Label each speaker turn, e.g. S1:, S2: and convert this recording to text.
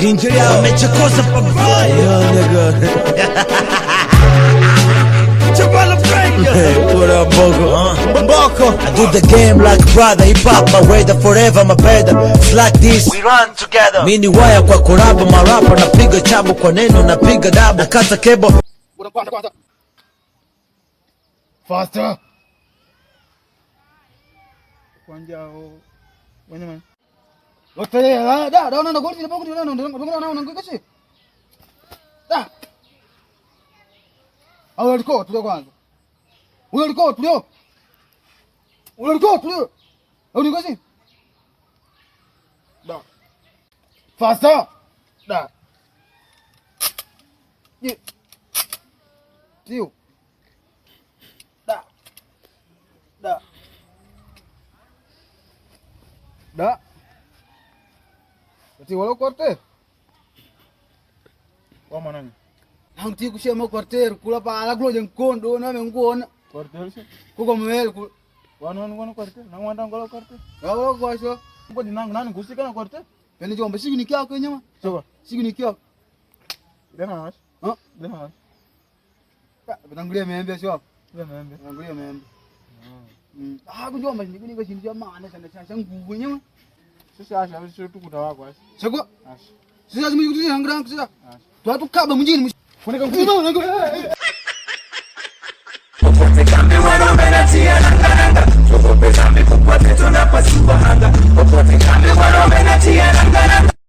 S1: Injuria wamechokoza pabaya.
S2: Yo nigga.
S1: Chabala Frank.
S2: What up, Boko?
S1: Boko.
S2: I do the game like brother. Hip hop my way, the forever my better. It's like this,
S1: We run together.
S2: mini wire kwa korabo marapa. Napiga chabo kwa neno, napiga dabo. Nakata kebo.
S3: Kwanza. Faster. Kwanja wenye man. Lote da na goti na goti na ngakashi. Da. Au liko tulio kwanza. Ule liko tulio. Au liko si? Da. Faster. Da. Ye. Tio. Da. Ati wala korte. Wa manani? Hang ti kusia mo korte kula pa ala glo jeng kondo na men gon. Korte se. Ku ko mel ku. Wan korte. Nang wan ngolo korte. Galo ko so. Ko dinang nan gusi kana korte. Pene jomba sigini kya ko nyama. Coba. Sigini kya. Dena mas. Ha? Dena mas. Ka benangure membe so. Membe. Benangure membe. Aku jomba ni ko sini jama ana sana sang gugunya mah. Sisa tu kudawa kwa. Sego? Sisa simi kutu hangrang sisa. Tu kaba mjini. Kone ka kutu nango.
S4: Popote kambi wanaomenatia nanga. Popote kambi kupate tunapasua anga. Popote kambi wanaomenatia nanga.